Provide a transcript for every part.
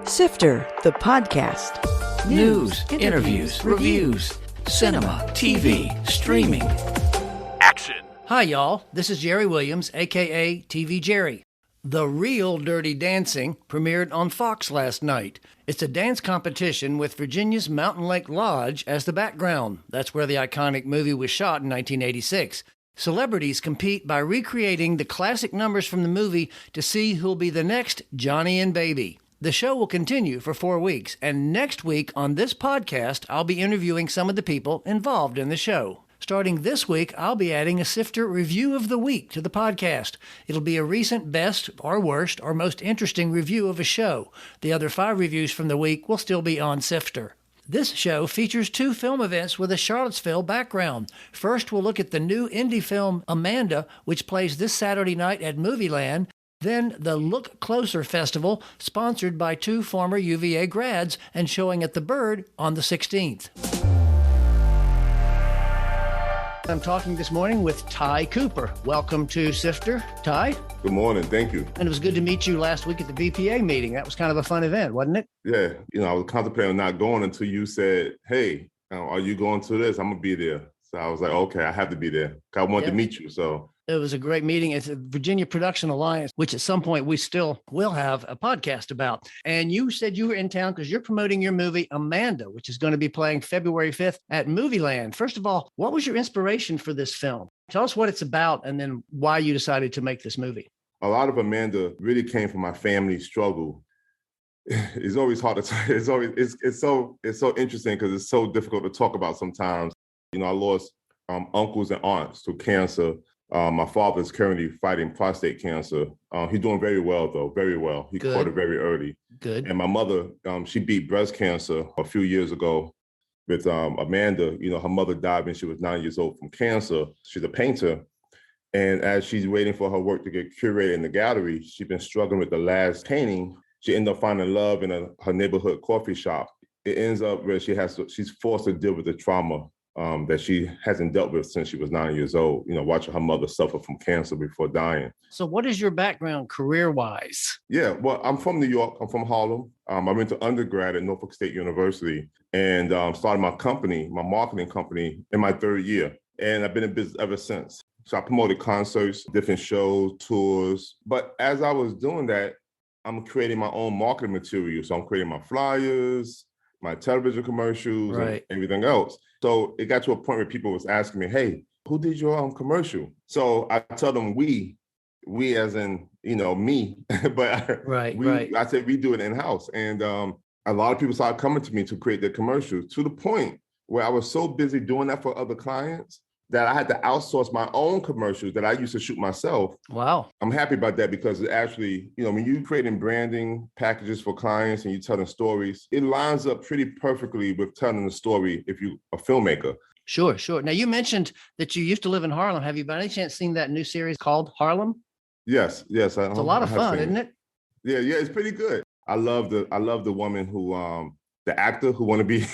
Sifter, the podcast. News, interviews, reviews, cinema, TV, streaming. Action. Hi, y'all. This is Jerry Williams, a.k.a. TV Jerry. The Real Dirty Dancing premiered on Fox last night. It's a dance competition with Virginia's Mountain Lake Lodge as the background. That's where the iconic movie was shot in 1986. Celebrities compete by recreating the classic numbers from the movie to see who'll be the next Johnny and Baby. The show will continue for 4 weeks, and next week on this podcast, I'll be interviewing some of the people involved in the show. Starting this week, I'll be adding a Sifter Review of the Week to the podcast. It'll be a recent best or worst or most interesting review of a show. The other 5 reviews from the week will still be on Sifter. This show features 2 film events with a Charlottesville background. First, we'll look at the new indie film Amanda, which plays this Saturday night at Movieland. Then the Look Closer Festival, sponsored by 2 former UVA grads and showing at the Byrd on the 16th. I'm talking this morning with Ty Cooper. Welcome to Sifter. Ty? Good morning. Thank you. And it was good to meet you last week at the BPA meeting. That was kind of a fun event, wasn't it? Yeah. I was contemplating not going until you said, hey, are you going to this? I'm going to be there. So I was like, okay, I have to be there. I wanted to meet you. So it was a great meeting. It's a Virginia Production Alliance, which at some point we still will have a podcast about. And you said you were in town because you're promoting your movie Amanda, which is going to be playing February 5th at Movieland. First of all, what was your inspiration for this film? Tell us what it's about and then why you decided to make this movie. A lot of Amanda really came from my family struggle. It's always hard to talk. It's so interesting because it's so difficult to talk about sometimes. I lost uncles and aunts to cancer. My father is currently fighting prostate cancer. He's doing very well, though, very well. He caught it very early. Good. And my mother, she beat breast cancer a few years ago with Amanda. Her mother died when she was 9 years old from cancer. She's a painter. And as she's waiting for her work to get curated in the gallery, she's been struggling with the last painting. She ended up finding love in her neighborhood coffee shop. It ends up where she's forced to deal with the trauma that she hasn't dealt with since she was 9 years old, watching her mother suffer from cancer before dying. So what is your background career-wise? Yeah, well, I'm from New York. I'm from Harlem. I went to undergrad at Norfolk State University and started my marketing company in my 3rd year. And I've been in business ever since. So I promoted concerts, different shows, tours. But as I was doing that, I'm creating my own marketing material. So I'm creating my flyers, my television commercials, and everything else. So it got to a point where people was asking me, hey, who did your commercial? So I tell them we as in, me, but I said we do it in-house. And a lot of people started coming to me to create their commercials to the point where I was so busy doing that for other clients that I had to outsource my own commercials that I used to shoot myself. Wow. I'm happy about that because it actually, when you're creating branding packages for clients and you're telling stories, it lines up pretty perfectly with telling the story if you're a filmmaker. Sure. Now, you mentioned that you used to live in Harlem. Have you by any chance seen that new series called Harlem? Yes. It's a lot of fun, isn't it? Yeah, it's pretty good. I love the woman who, the actor who want to be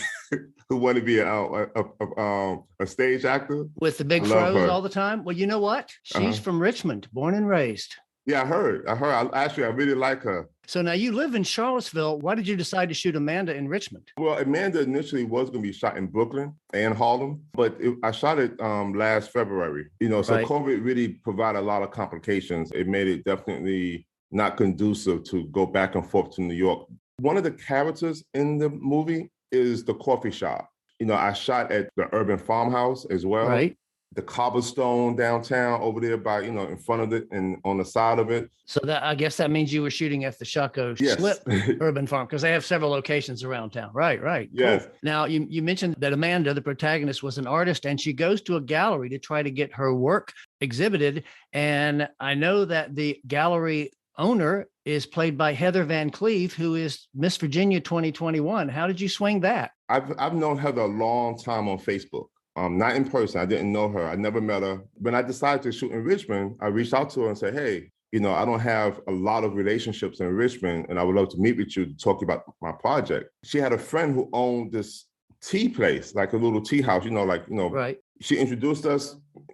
a stage actor with the big froze all the time. Well, you know what? She's from Richmond, born and raised. Yeah, I heard. I really like her. So now you live in Charlottesville. Why did you decide to shoot Amanda in Richmond? Well, Amanda initially was going to be shot in Brooklyn and Harlem, but I shot it last February. COVID really provided a lot of complications. It made it definitely not conducive to go back and forth to New York. One of the characters in the movie is the coffee shop. I shot at the urban farmhouse as well. Right. The cobblestone downtown over there by, in front of it and on the side of it. So that I guess that means you were shooting at the Shaco Slip Urban Farm because they have several locations around town. Right. Yes. Cool. Now, you mentioned that Amanda, the protagonist, was an artist and she goes to a gallery to try to get her work exhibited. And I know that the gallery owner is played by Heather Van Cleve, who is Miss Virginia 2021. How did you swing that? I've known Heather a long time on Facebook. Not in person. I didn't know her. I never met her. When I decided to shoot in Richmond, I reached out to her and said, hey, I don't have a lot of relationships in Richmond, and I would love to meet with you to talk about my project. She had a friend who owned this tea place, like a little tea house, Right. She introduced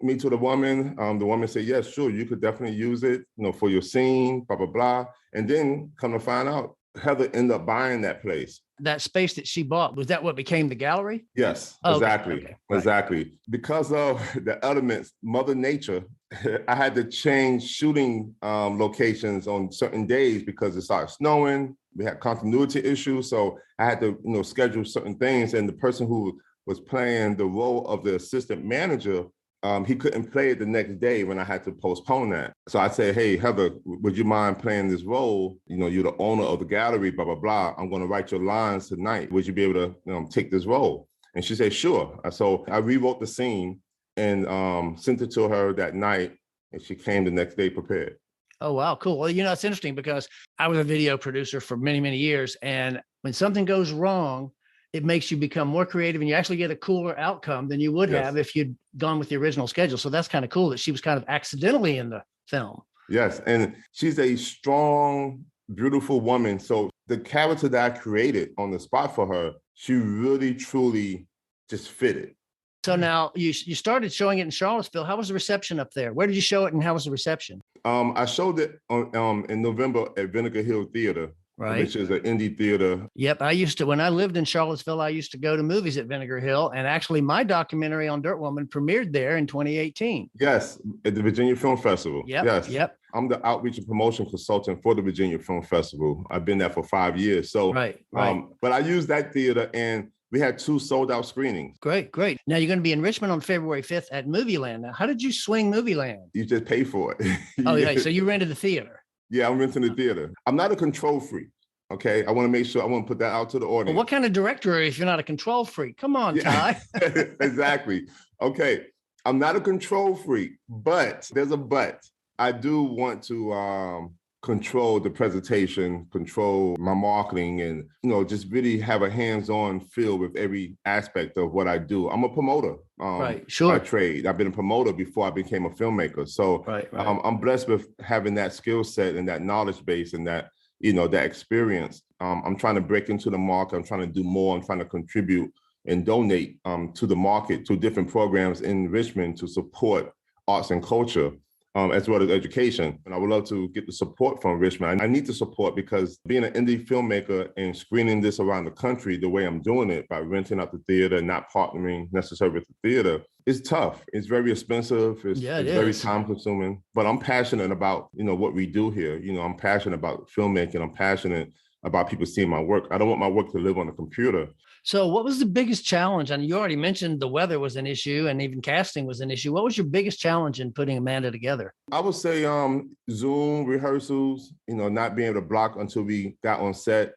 me to the woman. The woman said, yes, sure, you could definitely use it, for your scene, blah, blah, blah. And then come to find out, Heather ended up buying that place. That space that she bought, was that what became the gallery? Yes, Oh, exactly. okay. Right. Exactly. Because of the elements, Mother Nature, I had to change shooting locations on certain days because it started snowing. We had continuity issues. So I had to, schedule certain things. And the person who was playing the role of the assistant manager, he couldn't play it the next day when I had to postpone that. So I said, hey, Heather, would you mind playing this role? You're the owner of the gallery, blah, blah, blah. I'm going to write your lines tonight. Would you be able to take this role? And she said, sure. So I rewrote the scene and sent it to her that night. And she came the next day prepared. Oh, wow. Cool. Well, it's interesting because I was a video producer for many, many years. And when something goes wrong, it makes you become more creative and you actually get a cooler outcome than you would have if you'd gone with the original schedule. So that's kind of cool that she was kind of accidentally in the film. Yes. And she's a strong, beautiful woman. So the character that I created on the spot for her, she really, truly just fitted. So now you started showing it in Charlottesville. How was the reception up there? Where did you show it and how was the reception? I showed it in November at Vinegar Hill Theater. Right. Which is an indie theater. Yep. When I lived in Charlottesville, I used to go to movies at Vinegar Hill. And actually my documentary on Dirt Woman premiered there in 2018. Yes. At the Virginia Film Festival. Yep. Yes. Yep. I'm the outreach and promotion consultant for the Virginia Film Festival. I've been there for 5 years. So, right. But I used that theater and we had 2 sold out screenings. Great. Now you're going to be in Richmond on February 5th at Movieland. Now, how did you swing Movieland? You just pay for it. Oh, yeah. So you rented the theater. Yeah, I'm renting the theater. I'm not a control freak. Okay, I want to make sure, I want to put that out to the audience. Well, what kind of director are you if you're not a control freak? Come on, Ty. Exactly. Okay, I'm not a control freak, but there's a but. I do want to control the presentation, control my marketing, and just really have a hands-on feel with every aspect of what I do. I'm a promoter. Right, sure. By trade. I've been a promoter before I became a filmmaker. So right. I'm blessed with having that skill set and that knowledge base and that that experience. I'm trying to break into the market. I'm trying to do more. I'm trying to contribute and donate to the market, to different programs in Richmond to support arts and culture, as well as education. And I would love to get the support from Richmond. I need the support because being an indie filmmaker and screening this around the country the way I'm doing it by renting out the theater and not partnering necessarily with the theater, it's tough. It's very expensive. It's very time consuming, but I'm passionate about, what we do here. I'm passionate about filmmaking. I'm passionate about people seeing my work. I don't want my work to live on a computer. So what was the biggest challenge? And you already mentioned the weather was an issue and even casting was an issue. What was your biggest challenge in putting Amanda together? I would say Zoom rehearsals, not being able to block until we got on set.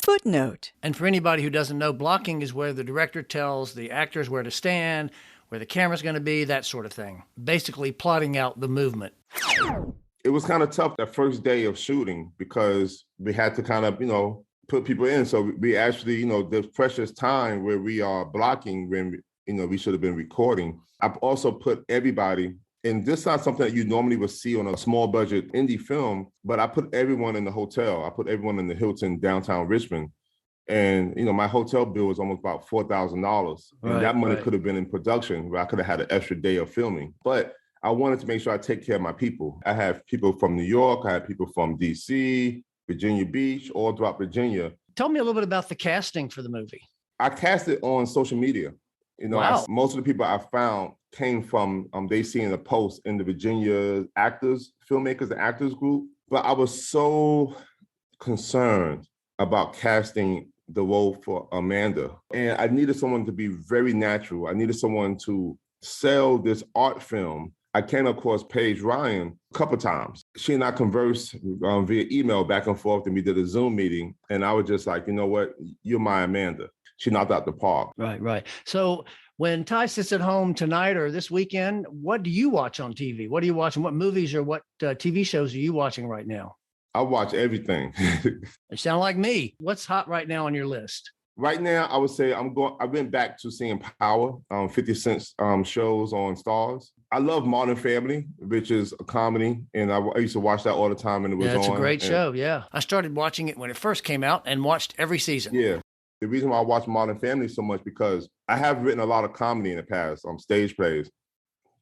Footnote. And for anybody who doesn't know, blocking is where the director tells the actors where to stand, where the camera's going to be, that sort of thing. Basically plotting out the movement. It was kind of tough that first day of shooting because we had to kind of, put people in. So we actually, there's precious time where we are blocking when, we should have been recording. I've also put everybody, and this is not something that you normally would see on a small budget indie film, but I put everyone in the hotel. I put everyone in the Hilton downtown Richmond. And, my hotel bill was almost about $4,000. And that money could have been in production where I could have had an extra day of filming. But I wanted to make sure I take care of my people. I have people from New York. I have people from DC, Virginia Beach, all throughout Virginia. Tell me a little bit about the casting for the movie. I cast it on social media. Wow. Most of the people I found came from, they seen a post in the Virginia filmmakers and actors group. But I was so concerned about casting the role for Amanda. And I needed someone to be very natural. I needed someone to sell this art film. I came across Paige Ryan a couple times. She and I conversed via email back and forth, and we did a Zoom meeting. And I was just like, you know what? You're my Amanda. She knocked out the park. Right. So when Ty sits at home tonight or this weekend, what do you watch on TV? What are you watching? What movies or what TV shows are you watching right now? I watch everything. You sound like me. What's hot right now on your list? Right now, I would say I went back to seeing Power, 50 Cent's shows on Stars. I love Modern Family, which is a comedy, and I used to watch that all the time, and it was on. It's a great show, yeah. I started watching it when it first came out and watched every season. Yeah. The reason why I watch Modern Family so much because I have written a lot of comedy in the past, stage plays.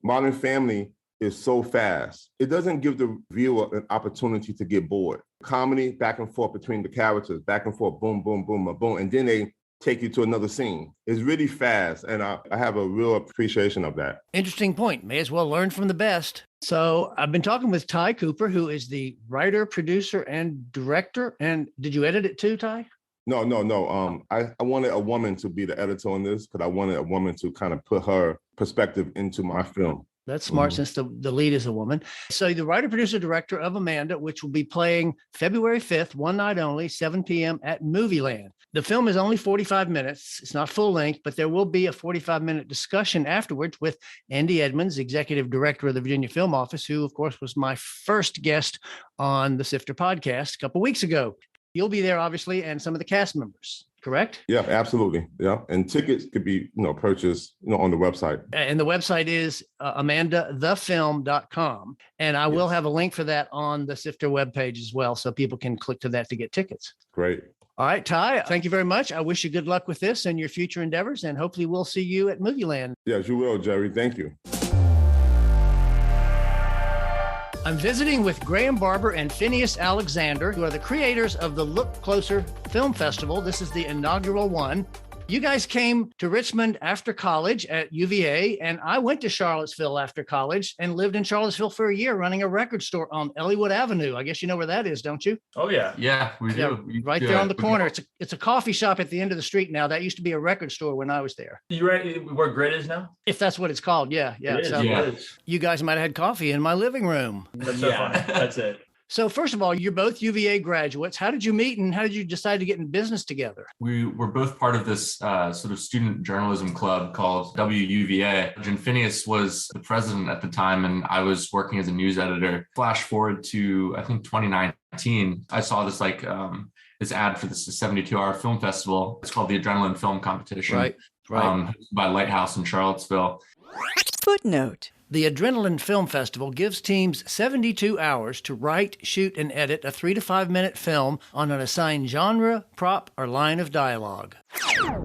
Modern Family is so fast. It doesn't give the viewer an opportunity to get bored. Comedy back and forth between the characters, back and forth, boom, boom, boom, boom, and then they take you to another scene. It's really fast, and I have a real appreciation of that. Interesting point. May as well learn from the best. So I've been talking with Ty Cooper, who is the writer, producer, and director. And did you edit it too, Ty? No. I wanted a woman to be the editor on this because I wanted a woman to kind of put her perspective into my film. That's smart since the lead is a woman. So the writer, producer, director of Amanda, which will be playing February 5th, one night only, 7 p.m. at Movieland. The film is only 45 minutes. It's not full length, but there will be a 45-minute discussion afterwards with Andy Edmonds, executive director of the Virginia Film Office, who, of course, was my first guest on the Sifter podcast a couple of weeks ago. You'll be there, obviously, and some of the cast members, correct? Yeah, absolutely. Yeah. And tickets could be, purchased, on the website. And the website is amandathefilm.com. And I will have a link for that on the Sifter webpage as well, so people can click to that to get tickets. Great. All right, Ty, thank you very much. I wish you good luck with this and your future endeavors, and hopefully we'll see you at Movieland. Yes, you will, Jerry. Thank you. I'm visiting with Graham Barbour and Phineas Alexander, who are the creators of the Look Closer Film Festival. This is the inaugural one. You guys came to Richmond after college at UVA, and I went to Charlottesville after college and lived in Charlottesville for a year running a record store on Elliowood Avenue. I guess you know where that is, don't you? Oh, yeah. Yeah, we do. Right there on the corner. It's a coffee shop at the end of the street now. That used to be a record store when I was there. You right where Grid is now? If that's what it's called, yeah. It is, So it is. you guys might have had coffee in my living room. That's so funny. That's it. So first of all, you're both UVA graduates. How did you meet and how did you decide to get in business together? We were both part of this sort of student journalism club called WUVA. And Phineas was the president at the time, and I was working as a news editor. Flash forward to, I think, 2019. I saw this this ad for this 72-hour film festival. It's called the Adrenaline Film Competition. Right. By Lighthouse in Charlottesville. Footnote. The Adrenaline Film Festival gives teams 72 hours to write, shoot, and edit a 3 to 5 minute film on an assigned genre, prop, or line of dialogue. I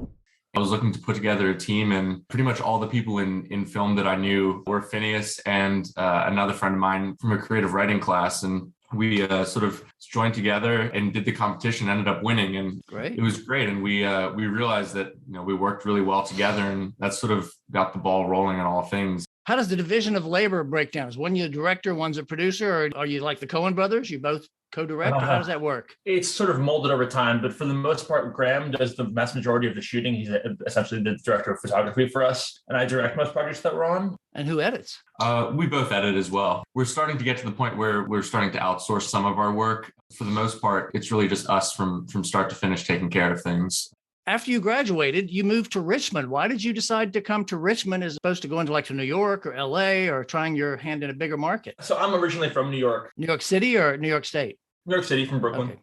was looking to put together a team, and pretty much all the people in film that I knew were Phineas and another friend of mine from a creative writing class. And we sort of joined together and did the competition, ended up winning, and Great. It was great. And we realized that we worked really well together, and that sort of got the ball rolling on all things. How does the division of labor break down? Is one you the director, one's a producer, or are you like the Coen brothers? You both co-direct? Or how does that work? It's sort of molded over time, but for the most part, Graham does the vast majority of the shooting. He's essentially the director of photography for us, and I direct most projects that we're on. And who edits? We both edit as well. We're starting to get to the point where we're starting to outsource some of our work. For the most part, it's really just us from start to finish taking care of things. After you graduated, you moved to Richmond. Why did you decide to come to Richmond as opposed to going to New York or LA or trying your hand in a bigger market? So I'm originally from New York. New York City or New York State? New York City, from Brooklyn. Okay.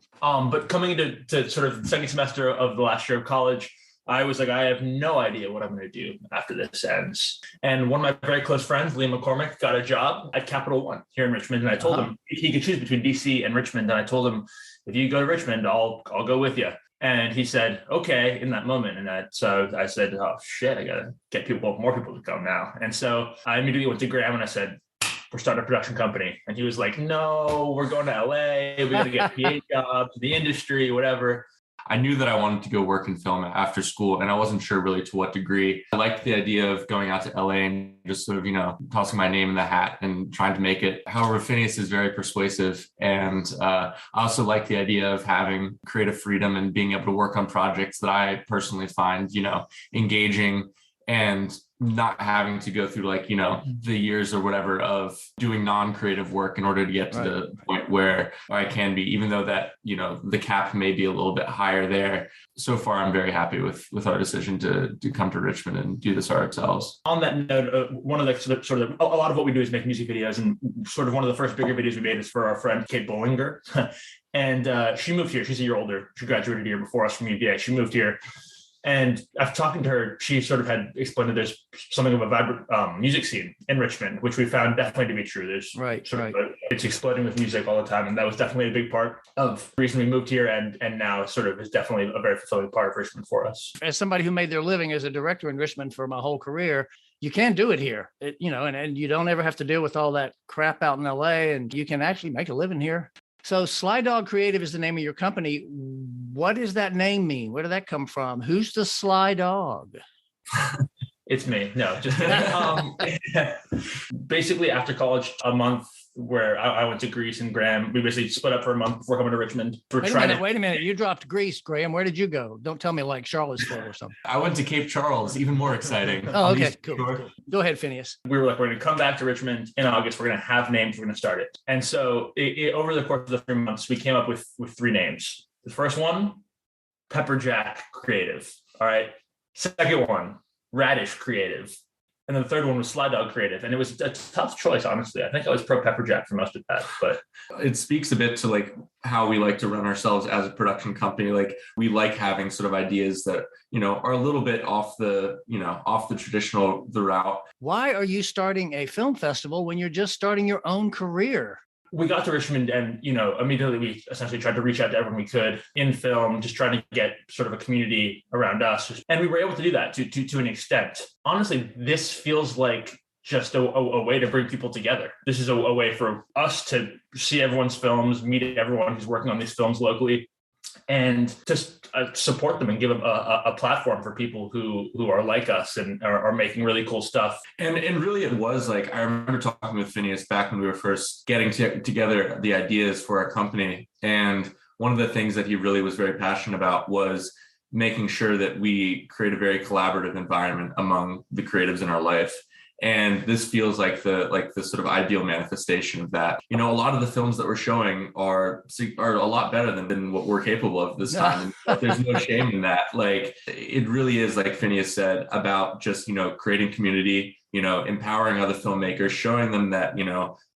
But coming into sort of the second semester of the last year of college, I was like, I have no idea what I'm going to do after this ends. And one of my very close friends, Liam McCormick, got a job at Capital One here in Richmond. And I told him he could choose between DC and Richmond. And I told him, if you go to Richmond, I'll go with you. And he said, okay, in that moment. And so I said, oh, shit, I got to get more people to come now. And so I immediately went to Graham and I said, we're starting a production company. And he was like, no, we're going to LA. We got to get PA jobs, the industry, whatever. I knew that I wanted to go work in film after school, and I wasn't sure really to what degree. I liked the idea of going out to LA and just sort of, tossing my name in the hat and trying to make it. However, Phineas is very persuasive. And I also like the idea of having creative freedom and being able to work on projects that I personally find, engaging, and not having to go through the years or whatever of doing non-creative work in order to get to the point where I can be, even though that, the cap may be a little bit higher there. So far, I'm very happy with our decision to come to Richmond and do this ourselves. On that note, one of the sort of a lot of what we do is make music videos, and sort of one of the first bigger videos we made is for our friend Kate Bollinger. And she moved here. She's a year older. She graduated a year before us from UVA. She moved here. And after talking to her, she sort of had explained that there's something of a vibrant music scene in Richmond, which we found definitely to be true. There's it's exploding with music all the time. And that was definitely a big part of the reason we moved here. And now sort of is definitely a very fulfilling part of Richmond for us. As somebody who made their living as a director in Richmond for my whole career, you can do it here, and you don't ever have to deal with all that crap out in LA, and you can actually make a living here. So Sly Dog Creative is the name of your company. What does that name mean? Where did that come from? Who's the Sly Dog? It's me. No, just basically after college, a month where I went to Greece and Graham, we basically split up for a month before coming to Richmond. Wait a minute. You dropped Greece, Graham. Where did you go? Don't tell me like Charlottesville or something. I went to Cape Charles, even more exciting. Oh, okay, cool. Go ahead, Phineas. We were like, we're going to come back to Richmond in August. We're going to have names. We're going to start it. And so over the course of the 3 months, we came up with 3 names. The first one, Pepper Jack Creative. All right. Second one, Radish Creative. And then the third one was Sly Dog Creative. And it was a tough choice, honestly. I think I was pro Pepper Jack for most of that, but it speaks a bit to like how we like to run ourselves as a production company. Like we like having sort of ideas that, are a little bit off the traditional route. Why are you starting a film festival when you're just starting your own career? We got to Richmond and, immediately we essentially tried to reach out to everyone we could in film, just trying to get sort of a community around us. And we were able to do that to an extent. Honestly, this feels like just a way to bring people together. This is a way for us to see everyone's films, meet everyone who's working on these films locally, and just support them and give them a platform for people who are like us and are making really cool stuff. And really it was like, I remember talking with Phineas back when we were first getting together the ideas for our company. And one of the things that he really was very passionate about was making sure that we create a very collaborative environment among the creatives in our life. And this feels like the sort of ideal manifestation of that. A lot of the films that we're showing are a lot better than what we're capable of this time. And there's no shame in that. Like it really is, like Phineas said, about just, creating community, empowering other filmmakers, showing them that,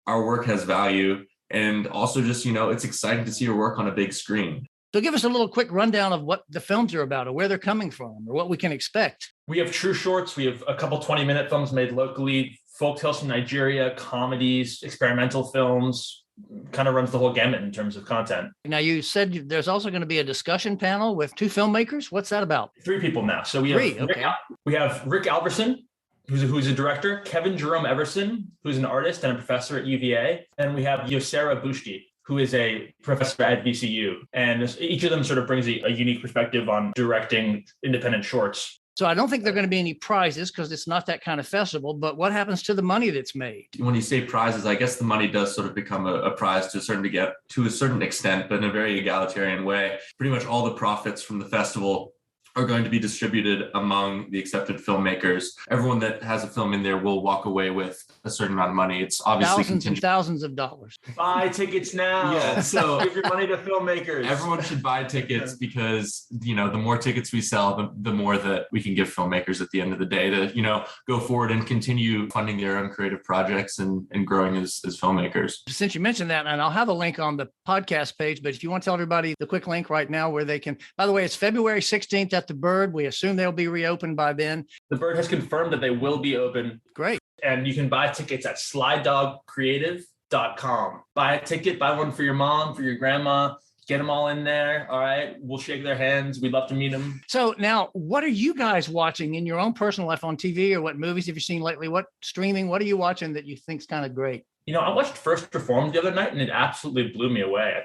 our work has value. And also just, it's exciting to see your work on a big screen. So give us a little quick rundown of what the films are about or where they're coming from or what we can expect. We have true shorts. We have a couple 20-minute films made locally, folk tales from Nigeria, comedies, experimental films, kind of runs the whole gamut in terms of content. Now, you said there's also going to be a discussion panel with 2 filmmakers. What's that about? 3 people now. So we have Rick Alberson, who's a director, Kevin Jerome Everson, who's an artist and a professor at UVA, and we have Yosera Bushti, who is a professor at VCU. And each of them sort of brings a unique perspective on directing independent shorts. So I don't think there are going to be any prizes because it's not that kind of festival, but what happens to the money that's made? When you say prizes, I guess the money does sort of become a prize to a certain extent, but in a very egalitarian way. Pretty much all the profits from the festival are going to be distributed among the accepted filmmakers. Everyone that has a film in there will walk away with a certain amount of money. It's obviously thousands and thousands of dollars. Buy tickets now. Yeah, so give your money to filmmakers. Everyone should buy tickets because, the more tickets we sell, the more that we can give filmmakers at the end of the day to, go forward and continue funding their own creative projects and growing as filmmakers. Since you mentioned that, and I'll have a link on the podcast page, but if you want to tell everybody the quick link right now where they can, by the way, it's February 16th at the Byrd. We assume they'll be reopened by then. The Byrd has confirmed that they will be open. Great. And you can buy tickets at slydogcreative.com. Buy a ticket, buy one for your mom, for your grandma, get them all in there. All right. We'll shake their hands. We'd love to meet them. So now, what are you guys watching in your own personal life on TV, or what movies have you seen lately? What streaming, what are you watching that you think's kind of great? I watched First Reformed the other night and it absolutely blew me away.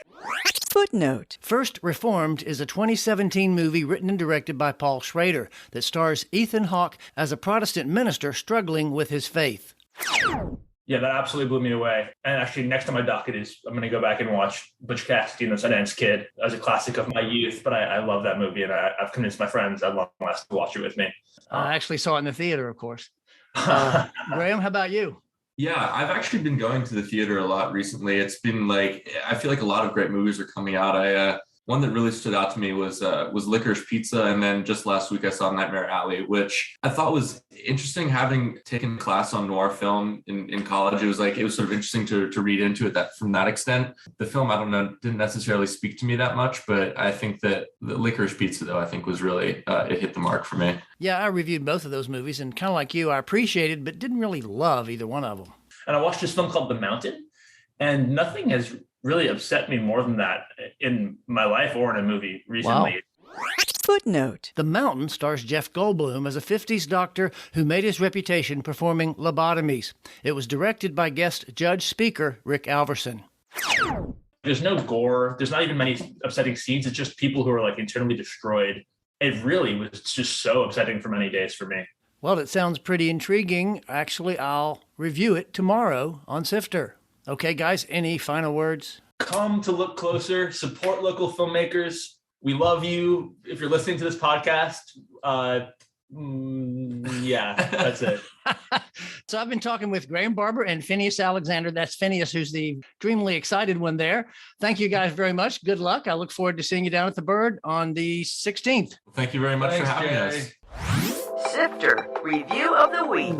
Footnote. First Reformed is a 2017 movie written and directed by Paul Schrader that stars Ethan Hawke as a Protestant minister struggling with his faith. Yeah, that absolutely blew me away. And actually, next on my docket is I'm going to go back and watch Butch Cassidy and the Sundance Kid as a classic of my youth. But I love that movie, and I've convinced my friends at long last to watch it with me. I actually saw it in the theater, of course. Graham, how about you? Yeah, I've actually been going to the theater a lot recently. It's been like, I feel like a lot of great movies are coming out. One that really stood out to me was Licorice Pizza. And then just last week I saw Nightmare Alley, which I thought was interesting. Having taken a class on noir film in college, it was sort of interesting to read into it from that extent. The film, I don't know, didn't necessarily speak to me that much, but I think that the Licorice Pizza, though, I think was really, it hit the mark for me. Yeah, I reviewed both of those movies, and kind of like you, I appreciated, but didn't really love either one of them. And I watched this film called The Mountain, and nothing has really upset me more than that in my life or in a movie recently. Wow. Footnote. The Mountain stars Jeff Goldblum as a 50s doctor who made his reputation performing lobotomies. It was directed by guest judge speaker Rick Alverson. There's no gore. There's not even many upsetting scenes. It's just people who are like internally destroyed. It really was just so upsetting for many days for me. Well, it sounds pretty intriguing. Actually, I'll review it tomorrow on Sifter. Okay, guys, any final words? Come to look closer, support local filmmakers. We love you. If you're listening to this podcast, yeah, that's it. So I've been talking with Graham Barbour and Phineas Alexander. That's Phineas, who's the extremely excited one there. Thank you guys very much. Good luck. I look forward to seeing you down at the Byrd on the 16th. Thank you very much for having us. Sifter Review of the Week.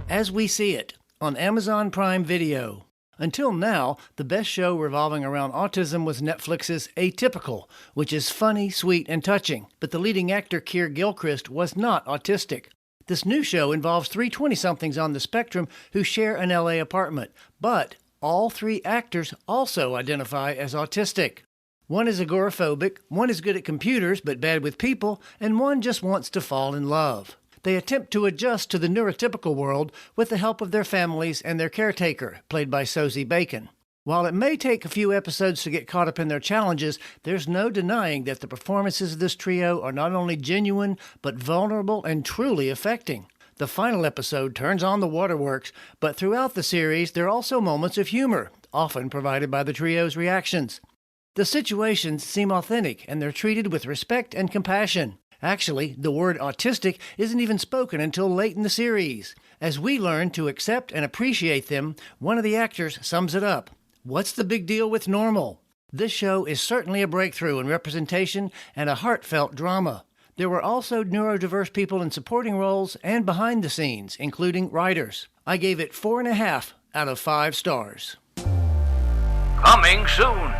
As We See It on Amazon Prime Video. Until now, the best show revolving around autism was Netflix's Atypical, which is funny, sweet, and touching. But the leading actor, Keir Gilchrist, was not autistic. This new show involves three 20-somethings on the spectrum who share an LA apartment. But all three actors also identify as autistic. One is agoraphobic, one is good at computers but bad with people, and one just wants to fall in love. They attempt to adjust to the neurotypical world with the help of their families and their caretaker, played by Sosie Bacon. While it may take a few episodes to get caught up in their challenges, there's no denying that the performances of this trio are not only genuine, but vulnerable and truly affecting. The final episode turns on the waterworks, but throughout the series, there are also moments of humor, often provided by the trio's reactions. The situations seem authentic, and they're treated with respect and compassion. Actually, the word autistic isn't even spoken until late in the series. As we learn to accept and appreciate them, one of the actors sums it up. What's the big deal with normal? This show is certainly a breakthrough in representation and a heartfelt drama. There were also neurodiverse people in supporting roles and behind the scenes, including writers. I gave it 4.5 out of 5 stars. Coming soon.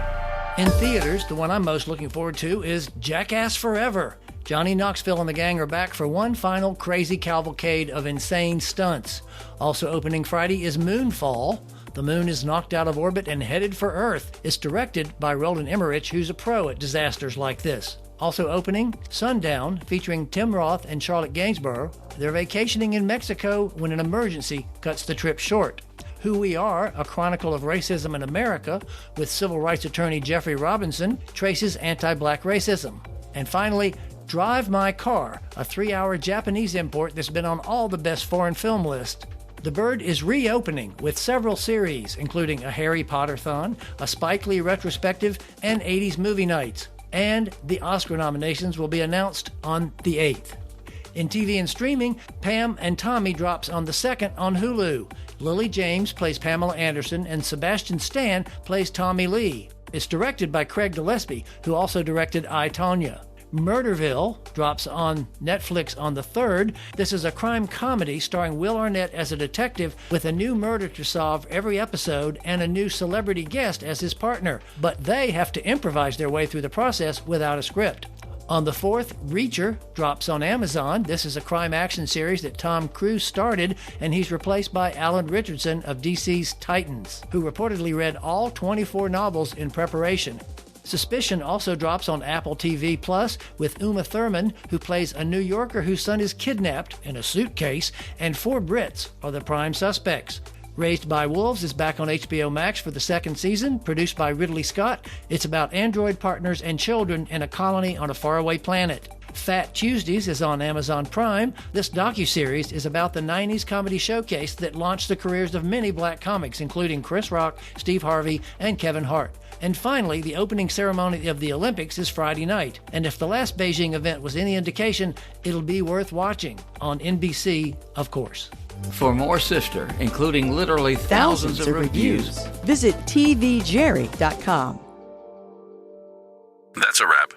In theaters, the one I'm most looking forward to is Jackass Forever. Johnny Knoxville and the gang are back for one final crazy cavalcade of insane stunts. Also opening Friday is Moonfall. The moon is knocked out of orbit and headed for Earth. It's directed by Roland Emmerich, who's a pro at disasters like this. Also opening, Sundown, featuring Tim Roth and Charlotte Gainsborough. They're vacationing in Mexico when an emergency cuts the trip short. Who We Are, a chronicle of racism in America, with civil rights attorney Jeffrey Robinson, traces anti-black racism. And finally, Drive My Car, a 3-hour Japanese import that's been on all the best foreign film lists. The Byrd is reopening with several series, including a Harry Potter-thon, a Spike Lee retrospective, and 80s movie nights. And the Oscar nominations will be announced on the 8th. In TV and streaming, Pam and Tommy drops on the 2nd on Hulu. Lily James plays Pamela Anderson, and Sebastian Stan plays Tommy Lee. It's directed by Craig Gillespie, who also directed I, Tonya. Murderville drops on Netflix on the 3rd. This is a crime comedy starring Will Arnett as a detective with a new murder to solve every episode and a new celebrity guest as his partner. But they have to improvise their way through the process without a script. On the 4th, Reacher drops on Amazon. This is a crime action series that Tom Cruise started, and he's replaced by Alan Richardson of DC's Titans, who reportedly read all 24 novels in preparation. Suspicion also drops on Apple TV Plus with Uma Thurman, who plays a New Yorker whose son is kidnapped in a suitcase, and 4 Brits are the prime suspects. Raised by Wolves is back on HBO Max for the 2nd season, produced by Ridley Scott. It's about android partners and children in a colony on a faraway planet. Fat Tuesdays is on Amazon Prime. This docuseries is about the 90s comedy showcase that launched the careers of many black comics, including Chris Rock, Steve Harvey, and Kevin Hart. And finally, the opening ceremony of the Olympics is Friday night. And if the last Beijing event was any indication, it'll be worth watching on NBC, of course. For more Sifter, including literally thousands of reviews, Visit tvjerry.com. That's a wrap.